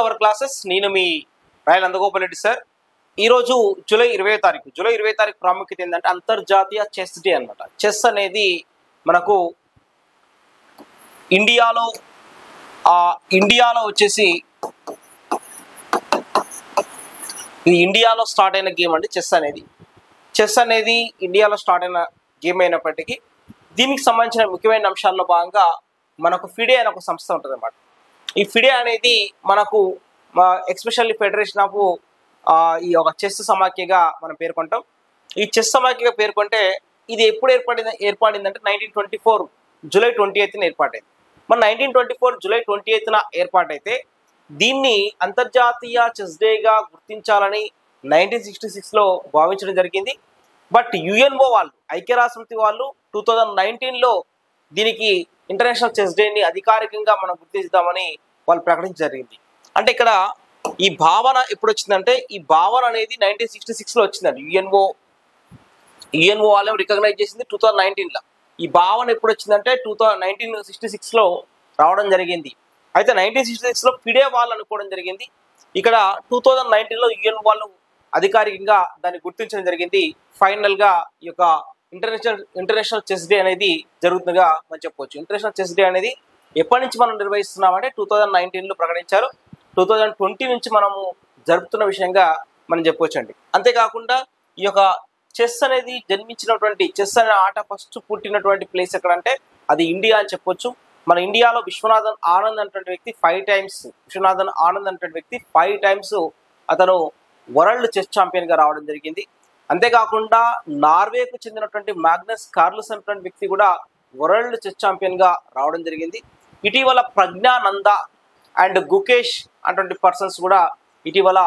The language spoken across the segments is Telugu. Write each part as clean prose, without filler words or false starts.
అవర్ క్లాసెస్ నేను మీ రాయల్ నందగోపాల్ రెడ్డి సార్. ఈరోజు జూలై 20వ తారీఖు. జూలై 20వ తారీఖు ప్రాముఖ్యత ఏంటంటే అంతర్జాతీయ చెస్ డే అనమాట. చెస్ అనేది మనకు ఇండియాలో వచ్చేసి ఇది ఇండియాలో స్టార్ట్ అయిన గేమ్ అండి. చెస్ అనేది ఇండియాలో స్టార్ట్ అయిన గేమ్ అయినప్పటికీ దీనికి సంబంధించిన ముఖ్యమైన అంశాల్లో భాగంగా మనకు ఫిడే అనే ఒక సంస్థ ఉంటుంది అన్నమాట. ఈ ఫిడే అనేది మనకు ఎక్స్పెషల్లీ ఫెడరేషన్ ఆఫ్ ఈ ఒక చెస్ సమాఖ్యగా మనం పేర్కొంటాం. ఈ చెస్ సమాఖ్యగా పేర్కొంటే ఇది ఎప్పుడు ఏర్పడిందంటే 1924 జూలై 28న ఏర్పాటైంది. మన 1924 జూలై 28న ఏర్పాటైతే దీన్ని అంతర్జాతీయ చెస్ డేగా గుర్తించాలని 1966లో భావించడం జరిగింది. బట్ యుఎన్ఓ వాళ్ళు, ఐక్యరాజ్యసమితి వాళ్ళు 2019లో దీనికి ఇంటర్నేషనల్ చెస్ డేని అధికారికంగా మనం గుర్తించుదామని వాళ్ళు ప్రకటించడం జరిగింది. అంటే ఇక్కడ ఈ భావన ఎప్పుడు వచ్చిందంటే ఈ భావన అనేది 1966లో వచ్చిందండి. యుఎన్ఓ వాళ్ళే రికగ్నైజ్ చేసింది 2019లో. ఈ భావన ఎప్పుడు వచ్చిందంటే 1966లో రావడం జరిగింది. అయితే 1966లో ఫిడే వాళ్ళు అనుకోవడం జరిగింది. ఇక్కడ 2019లో యుఎన్ వాళ్ళు అధికారికంగా దాన్ని గుర్తించడం జరిగింది. ఫైనల్గా ఈ యొక్క ఇంటర్నేషనల్ చెస్ డే అనేది జరుగుతుందిగా మనం చెప్పవచ్చు. ఇంటర్నేషనల్ చెస్ డే అనేది ఎప్పటి నుంచి మనం నిర్వహిస్తున్నామంటే 2019లో ప్రకటించారు. 2020 నుంచి మనము జరుపుతున్న విషయంగా మనం చెప్పవచ్చు అండి. అంతేకాకుండా ఈ యొక్క చెస్ అనేది జన్మించినటువంటి చెస్ అనే ఆట ఫస్ట్ పుట్టినటువంటి ప్లేస్ ఎక్కడంటే అది ఇండియా అని చెప్పొచ్చు. మన ఇండియాలో విశ్వనాథన్ ఆనంద్ అనేటువంటి వ్యక్తి 5 టైమ్స్ అతను వరల్డ్ చెస్ ఛాంపియన్గా రావడం జరిగింది. అంతేకాకుండా నార్వేకు చెందినటువంటి మాగ్నస్ కార్ల్సన్ అనేటువంటి వ్యక్తి కూడా వరల్డ్ చెస్ ఛాంపియన్గా రావడం జరిగింది. ఇటీవల ప్రజ్ఞానంద అండ్ గుకేష్ అటువంటి పర్సన్స్ కూడా ఇటీవల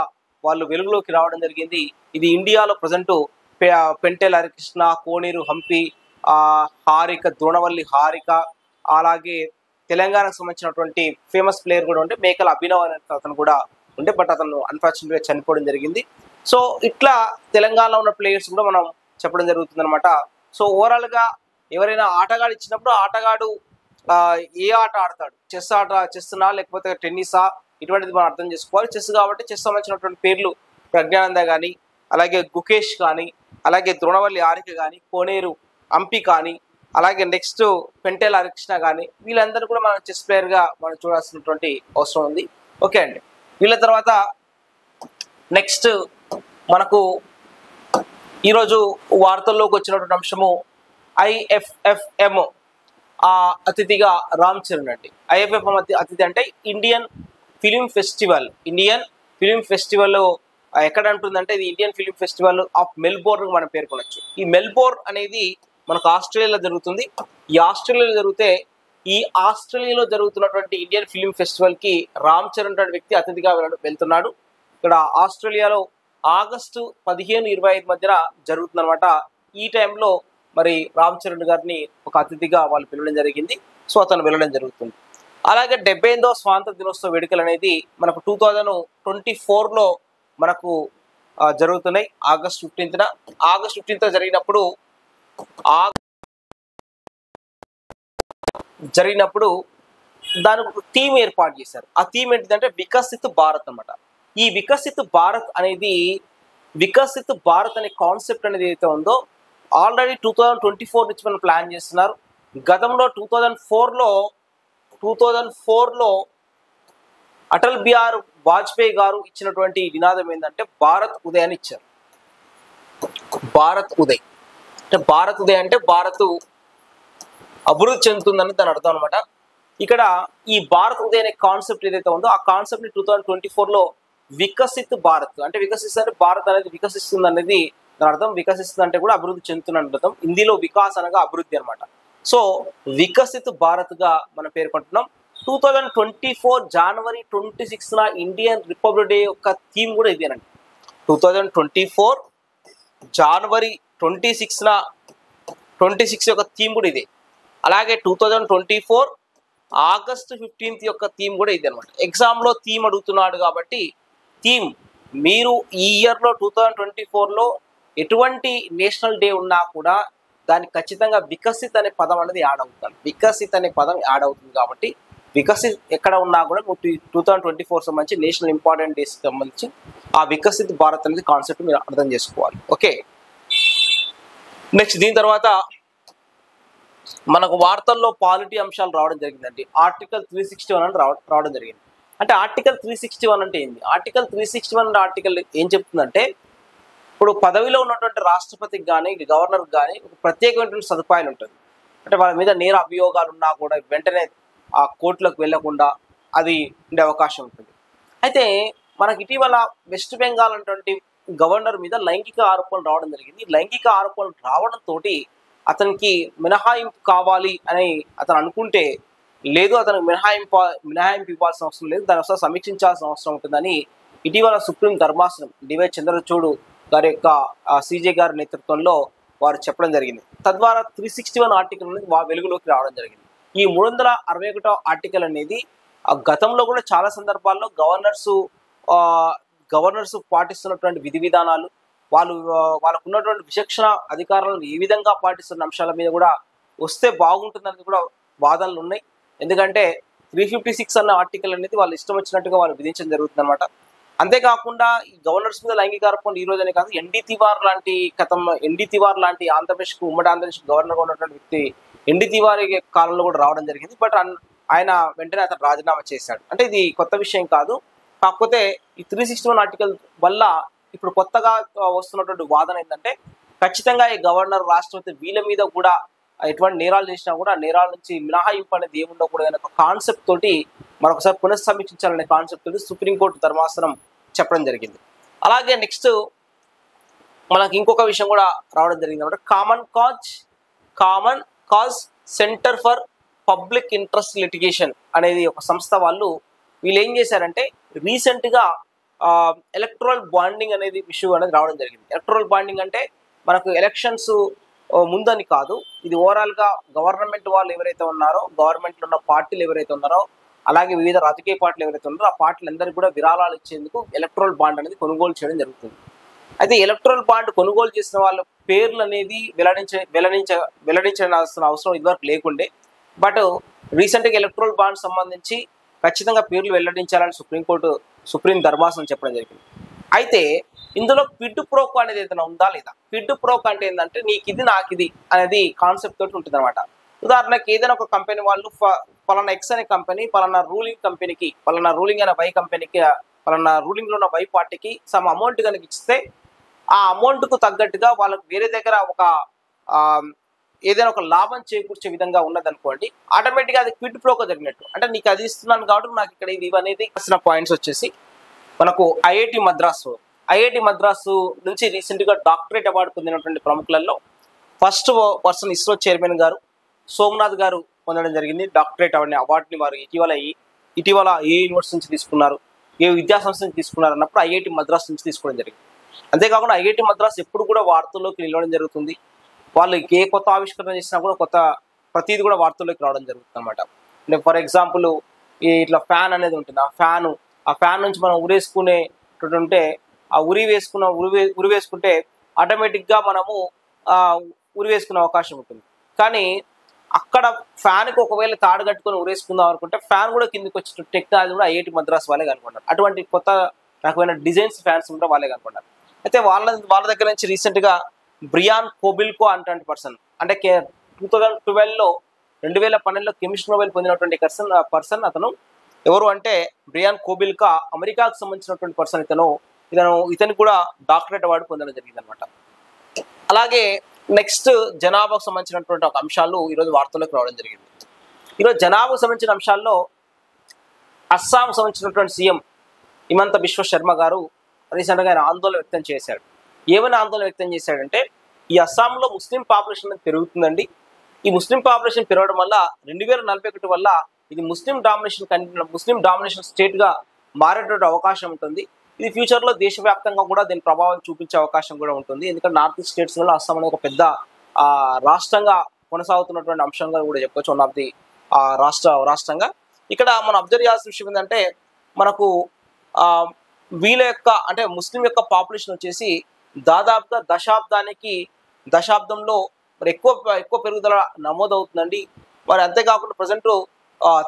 వాళ్ళు వెలుగులోకి రావడం జరిగింది. ఇది ఇండియాలో ప్రజెంట్ పెంటెల్ హరికృష్ణ, కోనేరు హంపి, హారిక, ద్రోణవల్లి హారిక, అలాగే తెలంగాణకు సంబంధించినటువంటి ఫేమస్ ప్లేయర్ కూడా ఉంటే మేకల అభినవ్ అనే అతను కూడా ఉండే, బట్ అతను అన్ఫార్చునేట్గా చనిపోవడం జరిగింది. సో ఇట్లా తెలంగాణలో ఉన్న ప్లేయర్స్ కూడా మనం చెప్పడం జరుగుతుంది అనమాట. సో ఓవరాల్గా ఎవరైనా ఆటగాడు ఇచ్చినప్పుడు ఆటగాడు ఏ ఆట ఆడతాడు, చెస్నా లేకపోతే టెన్నిసా, ఇటువంటిది మనం అర్థం చేసుకోవాలి. చెస్ కాబట్టి చెస్ సంబంధించినటువంటి పేర్లు ప్రజ్ఞానంద కానీ, అలాగే గుకేష్ కానీ, అలాగే ద్రోణవల్లి హారిక కానీ, కోనేరు హంపి కానీ, అలాగే నెక్స్ట్ పెంటెల్ హరికృష్ణ కానీ, వీళ్ళందరూ కూడా మనం చెస్ ప్లేయర్గా మనం చూడాల్సినటువంటి అవసరం ఉంది. ఓకే అండి. వీళ్ళ తర్వాత నెక్స్ట్ మనకు ఈరోజు వార్తల్లోకి వచ్చినటువంటి అంశము IFFM అతిథిగా రామ్ చరణ్ అండి. IFFM అతిథి అంటే ఇండియన్ ఫిలిం ఫెస్టివల్ ఎక్కడ ఉంటుందంటే ఇది Indian film festival of Melbourne మనం పేర్కొనొచ్చు. ఈ మెల్బోర్న్ అనేది మనకు ఆస్ట్రేలియాలో జరుగుతుంది. ఈ ఆస్ట్రేలియాలో జరిగితే ఈ ఆస్ట్రేలియాలో జరుగుతున్నటువంటి ఇండియన్ ఫిలిం ఫెస్టివల్కి రామ్ చరణ్ అనే వ్యక్తి అతిథిగా వెళ్తున్నాడు. ఇక్కడ ఆస్ట్రేలియాలో ఆగస్టు 15-25 మధ్యన జరుగుతుందన్నమాట. ఈ టైంలో మరి రామ్ చరణ్ గారిని ఒక అతిథిగా వాళ్ళు పిలవడం జరిగింది. సో అతను వెళ్ళడం జరుగుతుంది. అలాగే 78వ స్వాతంత్ర దినోత్సవ వేడుకలు అనేది మనకు 2024లో మనకు జరుగుతున్నాయి. ఆగస్ట్ 15న జరిగినప్పుడు దానికి ఒక థీమ్ ఏర్పాటు చేశారు. ఆ థీమ్ ఏంటిదంటే వికసిత్ భారత్ అన్నమాట. ఈ వికసిత్ భారత్ అనే కాన్సెప్ట్ అనేది ఏదైతే ఉందో ఆల్రెడీ 2024 నుంచి మనం ప్లాన్ చేస్తున్నారు. గతంలో 2004లో అటల్ బిహారీ వాజ్పేయి గారు ఇచ్చినటువంటి నినాదం ఏంటంటే భారత్ ఉదయ్ అని ఇచ్చారు. భారత్ ఉదయ్ అంటే భారత్ అభివృద్ధి చెందుతుందని దాని అర్థం అనమాట. ఇక్కడ ఈ భారత్ ఉదయ్ అనే కాన్సెప్ట్ ఏదైతే ఉందో ఆ కాన్సెప్ట్ని 2024లో వికసిత్ భారత్ అంటే వికసిస్తే భారత్ అనేది వికసిస్తుంది అనేది దాని అర్థం. వికసిస్తుంది అంటే కూడా అభివృద్ధి చెందుతున్న అర్థం. హిందీలో వికాస్ అనగా అభివృద్ధి అనమాట. సో వికసిత్ భారత్గా మనం పేర్కొంటున్నాం. 2024 జనవరి 26న ఇండియన్ రిపబ్లిక్ డే యొక్క థీమ్ కూడా ఇదేనండి. 2024 జనవరి 26 యొక్క థీమ్ కూడా ఇదే. అలాగే 2024 ఆగస్టు 15 యొక్క థీమ్ కూడా ఇదే అనమాట. ఎగ్జామ్లో థీమ్ అడుగుతున్నాడు కాబట్టి థీమ్ మీరు ఈ ఇయర్లో 2024లో ఎటువంటి నేషనల్ డే ఉన్నా కూడా దానికి ఖచ్చితంగా వికసిత్ అనే పదం అనేది యాడ్ అవుతుంది. కాబట్టి వికసిత్ ఎక్కడ ఉన్నా కూడా 2024 సంబంధించి నేషనల్ ఇంపార్టెంట్ డేస్ సంబంధించి ఆ వికసిత్ భారత్ అనేది కాన్సెప్ట్ మీరు అర్థం చేసుకోవాలి. ఓకే, నెక్స్ట్ దీని తర్వాత మనకు వార్తల్లో పాలిటీ అంశాలు రావడం జరిగిందండి. ఆర్టికల్ 361 అని రావడం జరిగింది. అంటే ఆర్టికల్ 361 అంటే ఏంది? ఆర్టికల్ 361 ఆర్టికల్ ఏం చెప్తుందంటే, ఇప్పుడు పదవిలో ఉన్నటువంటి రాష్ట్రపతికి కానీ గవర్నర్కి కానీ ఒక ప్రత్యేకమైనటువంటి సదుపాయాలు ఉంటుంది. అంటే వాళ్ళ మీద నేర అభియోగాలు ఉన్నా కూడా వెంటనే ఆ కోర్టులకు వెళ్లకుండా అది ఉండే అవకాశం ఉంటుంది. అయితే మనకి ఇటీవల వెస్ట్ బెంగాల్ అనేటువంటి గవర్నర్ మీద లైంగిక ఆరోపణలు రావడం జరిగింది. లైంగిక ఆరోపణలు రావడంతో అతనికి మినహాయింపు కావాలి అని అతను అనుకుంటే లేదు, అతనికి మినహాయింపు ఇవ్వాల్సిన అవసరం లేదు, దాని ఒకసారి సమీక్షించాల్సిన అవసరం ఉంటుందని ఇటీవల సుప్రీం ధర్మాసనం డివై చంద్రచూడ్ గారి యొక్క సిజే గారి నేతృత్వంలో వారు చెప్పడం జరిగింది. తద్వారా 361 ఆర్టికల్ అనేది వెలుగులోకి రావడం జరిగింది. ఈ 361 ఆర్టికల్ అనేది గతంలో కూడా చాలా సందర్భాల్లో గవర్నర్స్ పాటిస్తున్నటువంటి విధి విధానాలు, వాళ్ళకు ఉన్నటువంటి విచక్షణ అధికారాలను ఏ విధంగా పాటిస్తున్న అంశాల మీద కూడా వస్తే బాగుంటుందని కూడా వాదనలు ఉన్నాయి. ఎందుకంటే 356 అన్న ఆర్టికల్ అనేది వాళ్ళు ఇష్టం వచ్చినట్టుగా వాళ్ళు విధించడం జరుగుతుంది అనమాట. అంతేకాకుండా ఈ గవర్నర్స్ మీద లైంగిక ఆరోపణలు ఈ రోజనే కాదు, ఎన్డీ తివార్ లాంటి ఆంధ్రప్రదేశ్కు ఉమ్మడి ఆంధ్రప్రదేశ్ గవర్నర్గా ఉన్నటువంటి వ్యక్తి ఎన్డీ తివారీ కాలంలో కూడా రావడం జరిగింది. బట్ ఆయన వెంటనే అతను రాజీనామా చేశాడు. అంటే ఇది కొత్త విషయం కాదు. కాకపోతే ఈ 361 ఆర్టికల్ వల్ల ఇప్పుడు కొత్తగా వస్తున్నటువంటి వాదన ఏంటంటే, ఖచ్చితంగా ఈ గవర్నర్ రాష్ట్రపతి వీళ్ళ మీద కూడా ఎటువంటి నేరాలు చేసినా కూడా ఆ నేరాల నుంచి మినహాయింపు అనేది ఏముండకూడదు అనే ఒక కాన్సెప్ట్ తోటి మరొకసారి పునఃసమీక్షించాలనే కాన్సెప్ట్ తోటి సుప్రీంకోర్టు ధర్మాసనం చెప్పడం జరిగింది. అలాగే నెక్స్ట్ మనకి ఇంకొక విషయం కూడా రావడం జరిగింది అనమాట. Common cause centre for public interest litigation అనేది ఒక సంస్థ వీళ్ళు ఏం చేశారంటే, రీసెంట్గా ఎలక్టరల్ బాండింగ్ అనేది ఇష్యూ అనేది రావడం జరిగింది. ఎలక్టరల్ బాండింగ్ అంటే మనకు ఎలక్షన్స్ ముందని కాదు, ఇది ఓవరాల్గా గవర్నమెంట్ వాళ్ళు ఎవరైతే ఉన్నారో, గవర్నమెంట్లో ఉన్న పార్టీలు ఎవరైతే ఉన్నారో, అలాగే వివిధ రాజకీయ పార్టీలు ఎవరైతే ఉన్నారో ఆ పార్టీలందరికీ కూడా విరాళాలు ఇచ్చేందుకు ఎలక్టరల్ బాండ్ అనేది కొనుగోలు చేయడం జరుగుతుంది. అయితే ఎలక్టరల్ బాండ్ కొనుగోలు చేసిన వాళ్ళ పేర్లు అనేది వెల్లడించాల్సిన అవసరం ఇదివరకు లేకుండే. బట్ రీసెంట్గా ఎలక్టరల్ బాండ్ సంబంధించి ఖచ్చితంగా పేర్లు వెల్లడించాలని సుప్రీం ధర్మాసనం చెప్పడం జరిగింది. అయితే ఇందులో క్విడ్ ప్రోకో అనేది ఏదైనా ఉందా లేదా? క్విడ్ ప్రోకో అంటే ఏంటంటే, నీకు ఇది నాకు ఇది అనేది కాన్సెప్ట్ తోటి ఉంటుంది అనమాట. ఉదాహరణకి ఏదైనా ఒక కంపెనీ వాళ్ళు పలానా ఎక్స్ అనే కంపెనీ పలానా రూలింగ్ కంపెనీకి, పలానా రూలింగ్ అనే వై కంపెనీకి, పలానా రూలింగ్లో ఉన్న వై పార్టీకి సమ్ అమౌంట్ కనుక ఇస్తే ఆ అమౌంట్కు తగ్గట్టుగా వాళ్ళకి వేరే దగ్గర ఒక ఏదైనా ఒక లాభం చేకూర్చే విధంగా ఉన్నదనుకోండి, ఆటోమేటిక్గా అది క్విడ్ ప్రోకో జరిగినట్టు. అంటే నీకు అది ఇస్తున్నాను కాబట్టి నాకు ఇక్కడ ఇది అనేది ఇచ్చిన పాయింట్స్ వచ్చేసి మనకు ఐఐటి మద్రాసు నుంచి రీసెంట్గా డాక్టరేట్ అవార్డు పొందినటువంటి ప్రముఖులలో ఫస్ట్ పర్సన్ ఇస్రో చైర్మన్ గారు సోమనాథ్ గారు పొందడం జరిగింది. డాక్టరేట్ అవార్డుని వారు ఇటీవల ఏ యూనివర్సిటీ నుంచి తీసుకున్నారు, ఏ విద్యాసంస్థ నుంచి తీసుకున్నారు అన్నప్పుడు ఐఐటి మద్రాసు నుంచి తీసుకోవడం జరిగింది. అంతేకాకుండా ఐఐటి మద్రాసు ఎప్పుడు కూడా వార్తల్లోకి నిలవడం జరుగుతుంది. వాళ్ళు ఏ కొత్త ఆవిష్కరణ చేసినా కూడా ప్రతిదీ కూడా వార్తల్లోకి రావడం జరుగుతుంది అనమాట. అంటే ఫర్ ఎగ్జాంపుల్ ఇట్లా ఫ్యాన్ అనేది ఉంటుంది. ఆ ఫ్యాన్ నుంచి మనం ఉరేసుకునేటట్టుంటే ఆ ఉరి వేసుకుంటే ఆటోమేటిక్గా మనము ఉరి వేసుకునే అవకాశం ఉంటుంది. కానీ అక్కడ ఫ్యాన్కి ఒకవేళ తాడు కట్టుకొని ఉరేసుకుందాం అనుకుంటే ఫ్యాన్ కూడా కిందకి వచ్చే టెక్నాలజీ కూడా ఐఐటి మద్రాస్ వాళ్ళే కనుక్కున్నారు. అటువంటి కొత్త రకమైన డిజైన్స్ ఫ్యాన్స్ కూడా వాళ్ళే కనుక్కున్నారు. అయితే వాళ్ళ దగ్గర నుంచి రీసెంట్గా బ్రియాన్ కోబిల్కో అటువంటి పర్సన్, అంటే 2012లో కెమిస్ట్రీ నోబెల్ పొందినటువంటి పర్సన్ అతను ఎవరు అంటే బ్రియాన్ కోబిల్కా, అమెరికాకు సంబంధించినటువంటి పర్సన్. ఇతను కూడా డాక్టరేట్ అవార్డు పొందడం జరిగింది అనమాట. అలాగే నెక్స్ట్ జనాభాకు సంబంధించినటువంటి ఒక అంశాలు ఈరోజు వార్తల్లోకి రావడం జరిగింది. ఈరోజు జనాభాకు సంబంధించిన అంశాల్లో అస్సాంకు సంబంధించినటువంటి సీఎం హిమంత బిశ్వ శర్మ గారు రీసెంట్గా ఆయన ఆందోళన వ్యక్తం చేశాడు. ఏమైనా ఆందోళన వ్యక్తం చేశాడంటే, ఈ అస్సాంలో ముస్లిం పాపులేషన్ అనేది పెరుగుతుందండి. ఈ ముస్లిం పాపులేషన్ పెరగడం వల్ల 2041 వల్ల ఇది ముస్లిం డామినేషన్ స్టేట్గా మారేటువంటి అవకాశం ఉంటుంది. ఇది ఫ్యూచర్లో దేశవ్యాప్తంగా కూడా దీని ప్రభావం చూపించే అవకాశం కూడా ఉంటుంది. ఎందుకంటే నార్త్ ఈస్ట్ స్టేట్స్లో అస్సాం అనేది ఒక పెద్ద రాష్ట్రంగా కొనసాగుతున్నటువంటి అంశంగా కూడా చెప్పొచ్చు. వన్ ఆఫ్ ది రాష్ట్రంగా ఇక్కడ మనం అబ్జర్వ్ చేయాల్సిన విషయం ఏంటంటే, మనకు వీళ్ళ యొక్క అంటే ముస్లిం యొక్క పాపులేషన్ వచ్చేసి దాదాపుగా దశాబ్దంలో మరి ఎక్కువ పెరుగుదల నమోదవుతుందండి. మరి అంతేకాకుండా ప్రజెంట్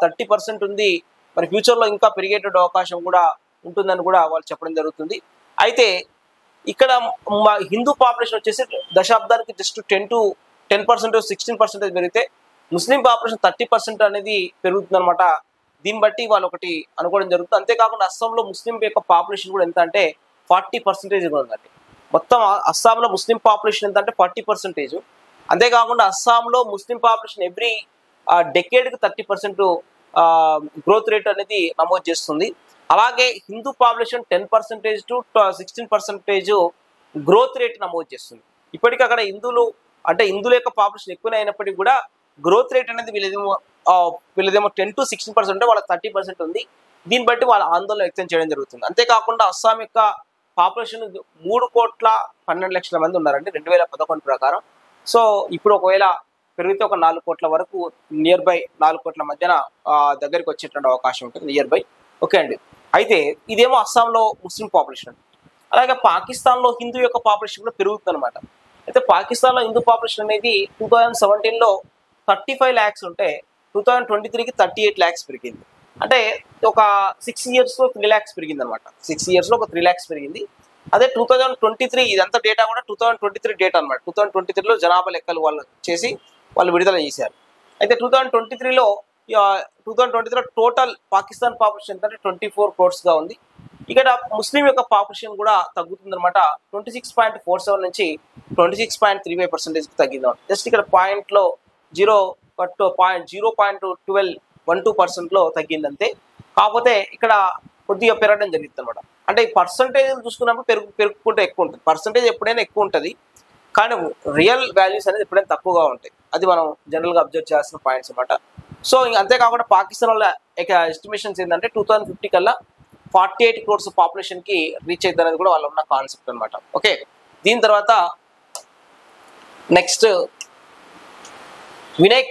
30% ఉంది. మరి ఫ్యూచర్లో ఇంకా పెరిగేటువంటి అవకాశం కూడా ఉంటుందని కూడా వాళ్ళు చెప్పడం జరుగుతుంది. అయితే ఇక్కడ మా హిందూ పాపులేషన్ వచ్చేసి దశాబ్దానికి జస్ట్ 10% 16% పెరిగితే ముస్లిం పాపులేషన్ 30% అనేది పెరుగుతుందన్నమాట. దీన్ని బట్టి వాళ్ళు ఒకటి అనుకోవడం జరుగుతుంది. అంతేకాకుండా అస్సాంలో ముస్లిం యొక్క పాపులేషన్ కూడా ఎంత అంటే 40% ఉందండి. మొత్తం అస్సాంలో ముస్లిం పాపులేషన్ ఎంత అంటే 40%. అంతేకాకుండా అస్సాంలో ముస్లిం పాపులేషన్ ఎవ్రీ డెకేడ్కి 30% గ్రోత్ రేట్ అనేది నమోదు చేస్తుంది. అలాగే Hindu population 10% to 16% growth rate నమోదు చేస్తుంది. ఇప్పటికీ అక్కడ హిందువుల యొక్క పాపులేషన్ ఎక్కువనే అయినప్పటికీ కూడా గ్రోత్ రేట్ అనేది వీళ్ళదేమో 10 to 16% ఉంటే వాళ్ళకి 30% ఉంది. దీన్ని బట్టి వాళ్ళ ఆందోళన వ్యక్తం చేయడం జరుగుతుంది. అంతేకాకుండా అస్సాం యొక్క పాపులేషన్ 3,12,00,000 మంది ఉన్నారండి 2011 ప్రకారం. సో ఇప్పుడు ఒకవేళ పెరిగితే ఒక 4 కోట్ల వరకు నియర్ బై 4 కోట్ల మధ్యన దగ్గరికి వచ్చేటువంటి అవకాశం ఉంటుంది నియర్ బై. ఓకే అండి. అయితే ఇదేమో అస్సాంలో ముస్లిం పాపులేషన్. అలాగే పాకిస్తాన్లో హిందూ యొక్క పాపులేషన్ కూడా పెరుగుతుంది అనమాట. అయితే పాకిస్తాన్లో హిందూ పాపులేషన్ అనేది 2017లో 35 lakhs ఉంటే 2023కి 38 lakhs పెరిగింది. అంటే ఒక 6 yearsలో 3 lakhs పెరిగింది అనమాట. 6 yearsలో ఒక 3 lakhs పెరిగింది. అదే 2023 ఇదంతా డేటా కూడా 2023 డేటా అనమాట. 2023లో జనాభా లెక్కలు వాళ్ళు విడుదల చేశారు. అయితే 2023లో టోటల్ పాకిస్తాన్ పాపులేషన్ ఎంత అంటే 24 crores ఉంది. ఇక్కడ ముస్లిం యొక్క పాపులేషన్ కూడా తగ్గుతుందన్నమాట. 26.47 నుంచి 26.35% తగ్గింది. జస్ట్ ఇక్కడ పాయింట్లో 0.12% తగ్గిందంతే. కాకపోతే ఇక్కడ కొద్దిగా పెరగడం జరిగింది అనమాట. అంటే ఈ పర్సంటేజ్ చూసుకున్నప్పుడు పెరుగుకుంటే ఎక్కువ ఉంటుంది. పర్సంటేజ్ ఎప్పుడైనా ఎక్కువ ఉంటుంది, కానీ రియల్ వాల్యూస్ అనేది ఎప్పుడైనా తక్కువగా ఉంటాయి. అది మనం జనరల్గా అబ్జర్వ్ చేయాల్సిన పాయింట్స్ అనమాట. సో అంతేకాకుండా పాకిస్తాన్ వాళ్ళ ఎస్టిమేషన్స్ ఏంటంటే 2050 కల్లా 48 crores పాపులేషన్కి రీచ్ అవుతుంది అనేది కూడా వాళ్ళు ఉన్న కాన్సెప్ట్ అనమాట. ఓకే, దీని తర్వాత నెక్స్ట్ వినయ్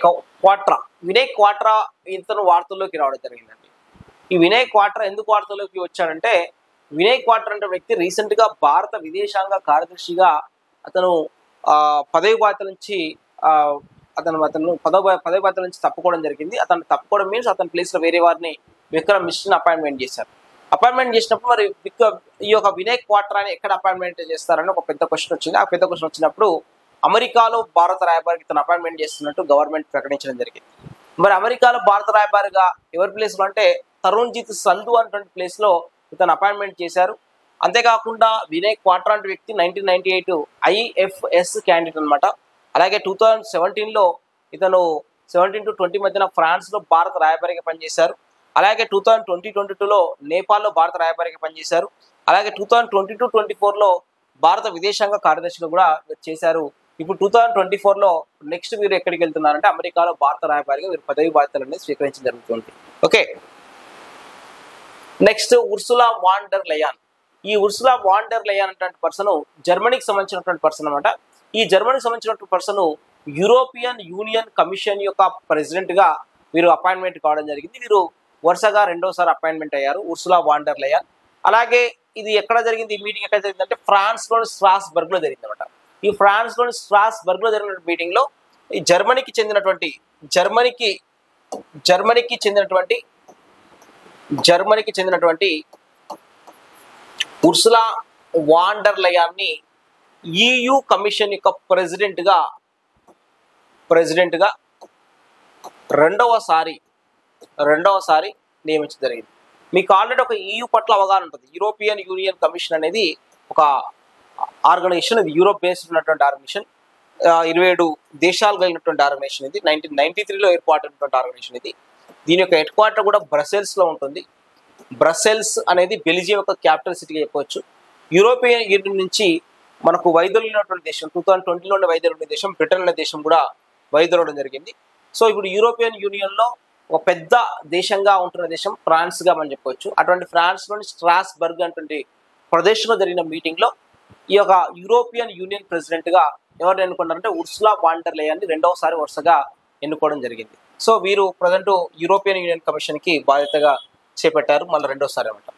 క్వాట్రా ఇతను వార్తల్లోకి రావడం జరిగిందండి. ఈ వినయ్ క్వాట్రా ఎందుకు వార్తల్లోకి వచ్చాడంటే, వినయ్ క్వాట్రా అంటే వ్యక్తి రీసెంట్గా భారత విదేశాంగ కార్యదర్శిగా అతను పదవి బాధ్యతల నుంచి పదవి బాధ్యతల నుంచి తప్పుకోవడం జరిగింది. అతను తప్పుకోవడం మీన్స్ అతని ప్లేస్లో వేరే వారిని విక్రమ్ మిశ్రాని అపాయింట్మెంట్ చేశారు. అపాయింట్మెంట్ చేసినప్పుడు మరి ఈ యొక్క వినయ్ క్వాట్రాని ఎక్కడ అపాయింట్మెంట్ చేస్తారని ఒక పెద్ద క్వశ్చన్ వచ్చింది. ఆ పెద్ద క్వశ్చన్ వచ్చినప్పుడు అమెరికాలో భారత రాయబారికి తను అపాయింట్మెంట్ చేస్తున్నట్టు గవర్నమెంట్ ప్రకటించడం జరిగింది. మరి అమెరికాలో భారత రాయబారిగా ఎవరి ప్లేస్లో అంటే తరుణ్జిత్ సంధు అటువంటి ప్లేస్లో ఇతను అపాయింట్మెంట్ చేశారు. అంతేకాకుండా వినయ్ క్వాట్రా అనే వ్యక్తి 1998 IFS క్యాండిడేట్ అనమాట. అలాగే 2017లో ఇతను 17 to 20 మధ్యన ఫ్రాన్స్లో భారత రాయబారిగా పనిచేశారు. అలాగే 2022లో నేపాల్లో భారత రాయబారిగా పనిచేశారు. అలాగే 2022-24లో భారత విదేశాంగ కార్యదర్శిగా కూడా చేశారు. ఇప్పుడు 2024లో నెక్స్ట్ వీరు ఎక్కడికి వెళ్తున్నారంటే అమెరికాలో భారత రాయబారిగా వీరు పదవి బాధ్యతలన్నీ స్వీకరించడం జరుగుతుంది. Okay, next Ursula von der Leyen. ఈ ఉర్సులా వాన్ డెర్ లెయాన్ అటువంటి పర్సన్ జర్మనీకి సంబంధించినటువంటి పర్సన్ అనమాట. ఈ జర్మనీకి సంబంధించినటువంటి పర్సన్ యూరోపియన్ యూనియన్ కమిషన్ యొక్క ప్రెసిడెంట్గా వీరు అపాయింట్మెంట్ కావడం జరిగింది. వీరు వరుసగా రెండోసారి అపాయింట్మెంట్ అయ్యారు ఉర్సులా వాన్ డెర్ లెయాన్. అలాగే ఇది ఎక్కడ జరిగింది, ఈ మీటింగ్ ఎక్కడ జరిగిందంటే ఫ్రాన్స్లోని స్ట్రాస్బర్గ్లో జరిగింది అనమాట. ఈ ఫ్రాన్స్లోని స్ట్రాస్బర్గ్లో జరిగిన మీటింగ్లో ఈ జర్మనీకి చెందినటువంటి ఉర్సులా వాన్ డెర్ లెయాన్ని EU కమిషన్ యొక్క ప్రెసిడెంట్గా రెండవసారి నియమించడం జరిగింది. మీకు ఆల్రెడీ ఒక EU పట్ల అవగాహన ఉంటుంది. యూరోపియన్ యూనియన్ కమిషన్ అనేది ఒక ఆర్గనైజేషన్, ఇది యూరోప్ బేస్డ్ ఉన్నటువంటి ఆర్గనైజేషన్. 27 దేశాలు కలిగినటువంటి ఆర్గనైజేషన్ ఇది. 1993లో ఏర్పాటైనటువంటి ఆర్గనైజేషన్ ఇది. దీని యొక్క హెడ్ క్వార్టర్ కూడా బ్రసెల్స్లో ఉంటుంది. బ్రసెల్స్ అనేది బెల్జియం యొక్క క్యాపిటల్ సిటీగా చెప్పవచ్చు. యూరోపియన్ యూనియన్ నుంచి మనకు వైదొలిగినటువంటి దేశం 2020లోనే వైదొలిగిన దేశం బ్రిటన్ అనే దేశం కూడా వైదొలగడం జరిగింది. సో ఇప్పుడు యూరోపియన్ యూనియన్లో ఒక పెద్ద దేశంగా ఉంటున్న దేశం ఫ్రాన్స్గా మనం చెప్పవచ్చు. అటువంటి ఫ్రాన్స్లోని స్ట్రాస్బర్గ్ అటువంటి ప్రదేశంలో జరిగిన మీటింగ్లో ఈ యొక్క యూరోపియన్ యూనియన్ ప్రెసిడెంట్గా ఎవరు ఎన్నుకున్నారంటే ఉర్సులా వాన్ డెర్ లెయాన్ని రెండవసారి వరుసగా ఎన్నుకోవడం జరిగింది. సో వీరు ప్రజెంట్ యూరోపియన్ యూనియన్ కమిషన్కి బాధ్యతగా చేపట్టారు మళ్ళీ రెండోసారి అనమాట.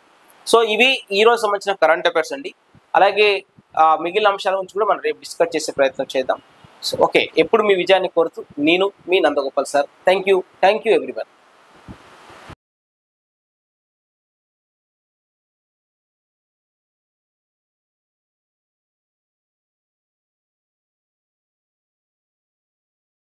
సో ఇవి ఈరోజు సంబంధించిన కరెంట్ అఫైర్స్ అండి. అలాగే మిగిలిన అంశాల గురించి కూడా మనం రేపు డిస్కస్ చేసే ప్రయత్నం చేద్దాం. సో ఓకే, ఎప్పుడు మీ విజయాన్ని కోరుతూ నేను మీ Nandagopal sir. Thank you everyone.